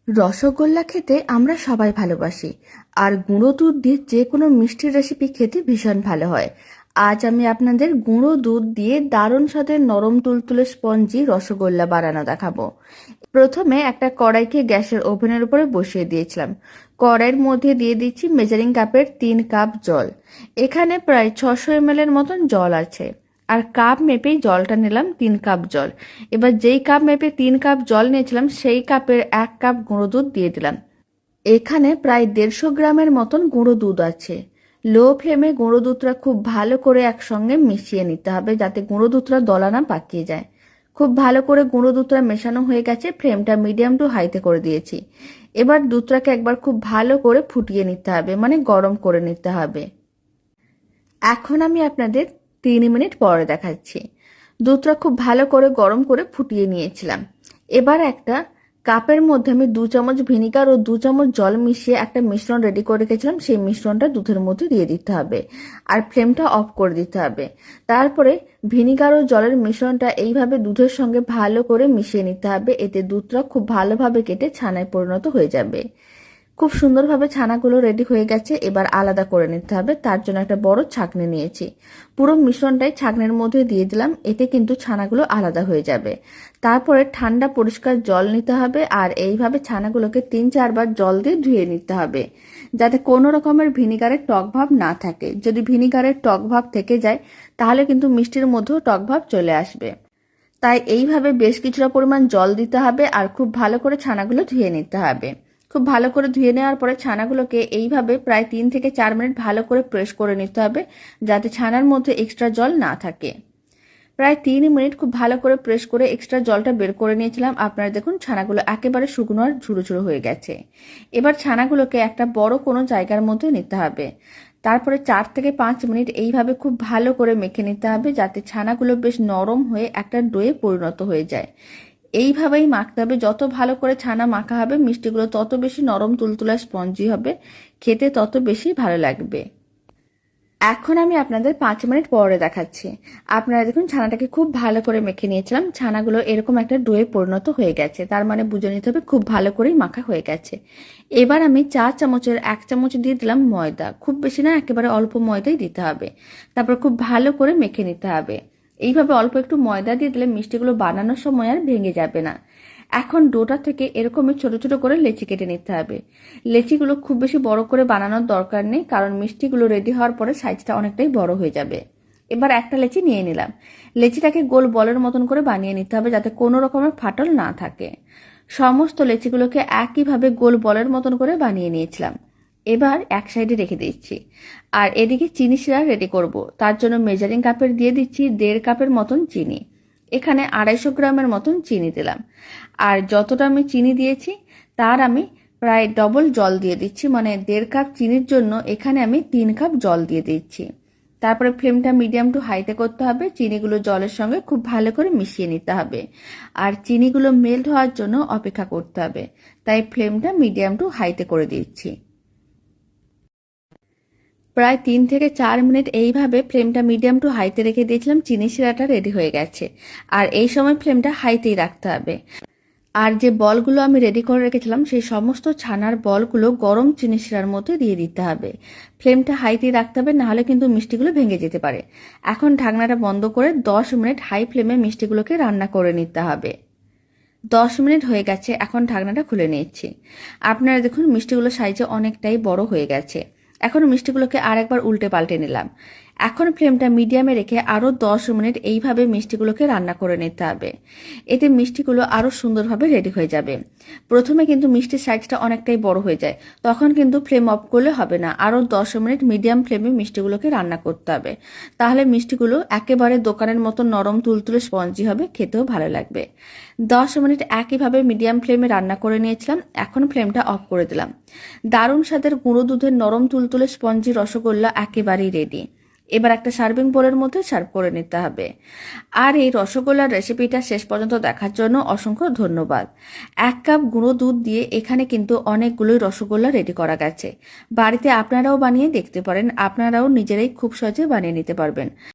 রসগোল্লা খেতে আমরা সবাই ভালোবাসি। আর গুঁড়ো দুধ দিয়ে যে কোনো মিষ্টির রেসিপি খেতে ভীষণ ভালো হয়। আজ আমি আপনাদের গুঁড়ো দুধ দিয়ে দারুণ স্বাদের নরম তুলতুলে স্পঞ্জি রসগোল্লা বানানো দেখাবো। প্রথমে একটা কড়াইকে গ্যাসের ওভেনের উপরে বসিয়ে দিয়েছিলাম। কড়াইয়ের মধ্যে দিয়ে দিচ্ছি মেজারিং কাপের 3 কাপ জল। এখানে প্রায় 600 ml এর মতন জল আছে। আর কাপ মেপেই জলটা নিলাম 3 কাপ জল। এবার যেই কাপ মেপে 3 কাপ জল নিয়েছিলাম সেই কাপের 1 কাপ গুঁড়ো দুধ দিয়ে দিলাম। এখানে প্রায় 150 গ্রামের মতন গুঁড়ো দুধ আছে। লো ফ্লেমে গুঁড়ো দুধটা খুব ভালো করে একসঙ্গে মিশিয়ে নিতে হবে যাতে গুঁড়ো দুধটা দলা না পাকিয়ে যায়। খুব ভালো করে গুঁড়ো দুধটা মেশানো হয়ে গেছে, ফ্লেমটা মিডিয়াম টু হাইতে করে দিয়েছি। এবার দুধটাকে একবার খুব ভালো করে ফুটিয়ে নিতে হবে, মানে গরম করে নিতে হবে। এখন আমি আপনাদের 3 মিনিট পরে দেখাচ্ছি। দুধটা খুব ভালো করে গরম করে ফুটিয়ে নিয়েছিলাম। এবার একটা কাপের মধ্যে আমি 2 চামচ ভিনিগার ও 2 চামচ জল মিশিয়ে একটা মিশ্রণ রেডি করে রেখেছিলাম। সেই মিশ্রণটা দুধের মধ্যে দিয়ে দিতে হবে আর ফ্লেমটা অফ করে দিতে হবে। তারপরে ভিনিগার ও জলের মিশ্রণটা এইভাবে দুধের সঙ্গে ভালো করে মিশিয়ে নিতে হবে। এতে দুধটা খুব ভালোভাবে কেটে ছানায় পরিণত হয়ে যাবে। খুব সুন্দরভাবে ছানাগুলো রেডি হয়ে গেছে। এবার আলাদা করে নিতে হবে। তার জন্য একটা বড় ছাঁকনি নিয়েছি। পুরো মিশ্রণটাই ছাঁকনির মধ্যে দিয়ে দিলাম, এতে কিন্তু ছানাগুলো আলাদা হয়ে যাবে। তারপরে ঠান্ডা পরিষ্কার জল নিতে হবে আর এইভাবে ছানাগুলোকে 3-4 বার জল দিয়ে ধুয়ে নিতে হবে যাতে কোনো রকমের ভিনিগারের টক ভাব না থাকে। যদি ভিনিগারের টক ভাব থেকে যায় তাহলে কিন্তু মিষ্টির মধ্যেও টক ভাব চলে আসবে। তাই এইভাবে বেশ কিছুটা পরিমাণ জল দিতে হবে আর খুব ভালো করে ছানাগুলো ধুয়ে নিতে হবে। খুব ভালো করে ধুয়ে নেওয়ার পরে ছানাগুলোকে এইভাবে প্রায় 3 থেকে 4 মিনিট ভালো করে প্রেস করে নিতে হবে যাতে ছানার মধ্যে এক্সট্রা জল না থাকে। প্রায় 3 মিনিট খুব ভালো করে প্রেস করে এক্সট্রা জলটা বের করে নিয়েছিলাম। আপনারা দেখুন ছানাগুলো একেবারে শুকনো আর ঝুড়ো ঝুড়ো হয়ে গেছে। এবার ছানাগুলোকে একটা বড় কোনো জায়গার মধ্যে নিতে হবে। তারপরে 4 থেকে 5 মিনিট এইভাবে খুব ভালো করে মেখে নিতে হবে যাতে ছানাগুলো বেশ নরম হয়ে একটা ডোয়ে পরিণত হয়ে যায়। এইভাবেই মাখতে হবে। যত ভালো করে ছানা মাখা হবে মিষ্টিগুলো তত বেশি নরম তুলতুলা স্পঞ্জি হবে, খেতে তত বেশি ভালো লাগবে। এখন আমি আপনাদের 5 মিনিট পরে দেখাচ্ছি। আপনারা দেখুন ছানাটাকে খুব ভালো করে মেখে নিয়েছিলাম। ছানাগুলো এরকম একটা ডোয়ে পরিণত হয়ে গেছে, তার মানে বুঝে নিতে হবে খুব ভালো করেই মাখা হয়ে গেছে। এবার আমি 4 চামচের 1 চামচ দিয়ে দিলাম ময়দা। খুব বেশি না, একেবারে অল্প ময়দাই দিতে হবে। তারপর খুব ভালো করে মেখে নিতে হবে। এইভাবে অল্প একটু ময়দা দিয়ে দিলে মিষ্টিগুলো বানানোর সময় আর ভেঙে যাবে না। এখন ডোটা থেকে এরকমই ছোট ছোট করে লেচি কেটে নিতে হবে। লেচিগুলো খুব বেশি বড় করে বানানোর দরকার নেই, কারণ মিষ্টিগুলো রেডি হওয়ার পরে সাইজটা অনেকটাই বড় হয়ে যাবে। এবার একটা লেচি নিয়ে নিলাম। লেচিটাকে গোল বলের মতন করে বানিয়ে নিতে হবে যাতে কোনো রকমের ফাটল না থাকে। সমস্ত লেচিগুলোকে একইভাবে গোল বলের মতন করে বানিয়ে নিয়েছিলাম। এবার এক সাইডে রেখে দিচ্ছি। আর এদিকে চিনি শিরা রেডি করব। তার জন্য মেজারিং কাপের দিয়ে দিচ্ছি 1.5 কাপের মতন চিনি। এখানে 250 গ্রামের মতন চিনি দিলাম। আর যতটা আমি চিনি দিয়েছি তার আমি প্রায় ডবল জল দিয়ে দিচ্ছি, মানে 1.5 কাপ চিনির জন্য এখানে আমি 3 কাপ জল দিয়ে দিচ্ছি। তারপরে ফ্লেমটা মিডিয়াম টু হাইতে করতে হবে। চিনিগুলো জলের সঙ্গে খুব ভালো করে মিশিয়ে নিতে হবে আর চিনিগুলো মেল্ট হওয়ার জন্য অপেক্ষা করতে হবে। তাই ফ্লেমটা মিডিয়াম টু হাইতে করে দিচ্ছি। প্রায় 3 থেকে 4 মিনিট এইভাবে ফ্লেমটা মিডিয়াম টু হাইতে রেখে দিয়েছিলাম। চিনি শিরাটা রেডি হয়ে গেছে আর এই সময় ফ্লেমটা হাইতেই রাখতে হবে। আর যে বলগুলো আমি রেডি করে রেখেছিলাম সেই সমস্ত ছানার বলগুলো গরম চিনি শিরার মধ্যে দিয়ে দিতে হবে। ফ্লেমটা হাইতেই রাখতে হবে, নাহলে কিন্তু মিষ্টিগুলো ভেঙে যেতে পারে। এখন ঢাকনাটা বন্ধ করে 10 মিনিট হাই ফ্লেমে মিষ্টিগুলোকে রান্না করে নিতে হবে। 10 মিনিট হয়ে গেছে, এখন ঢাকনাটা খুলে নিচ্ছি। আপনারা দেখুন মিষ্টিগুলো সাইজে অনেকটাই বড় হয়ে গেছে। এখন মিষ্টিগুলোকে আরেকবার উল্টে পাল্টে নিলাম। এখন ফ্লেমটা মিডিয়ামে রেখে আরও 10 মিনিট এইভাবে মিষ্টিগুলোকে রান্না করে নিতে হবে। এতে মিষ্টিগুলো আরও সুন্দরভাবে রেডি হয়ে যাবে। প্রথমে কিন্তু মিষ্টির সাইজটা অনেকটাই বড় হয়ে যায়, তখন কিন্তু ফ্লেম অফ করলে হবে না। আরও 10 মিনিট মিডিয়াম ফ্লেমে মিষ্টিগুলোকে রান্না করতে হবে। তাহলে মিষ্টিগুলো একেবারে দোকানের মতো নরম তুলতুলে স্পঞ্জি হবে, খেতেও ভালো লাগবে। 10 মিনিট একইভাবে মিডিয়াম ফ্লেমে রান্না করে নিয়েছিলাম। এখন ফ্লেমটা অফ করে দিলাম। দারুণ স্বাদের গুঁড়ো দুধের নরম তুলতুলে স্পঞ্জি রসগোল্লা একেবারেই রেডি। এবার একটা সার্ভিং বোলের মধ্যে সার্ভ করে নিতে হবে। আর এই রসগোল্লার রেসিপিটা শেষ পর্যন্ত দেখার জন্য অসংখ্য ধন্যবাদ। 1 কাপ গুঁড়ো দুধ দিয়ে এখানে কিন্তু অনেকগুলোই রসগোল্লা রেডি করা গেছে। বাড়িতে আপনারাও বানিয়ে দেখতে পারেন, আপনারাও নিজেরাই খুব সহজে বানিয়ে নিতে পারবেন।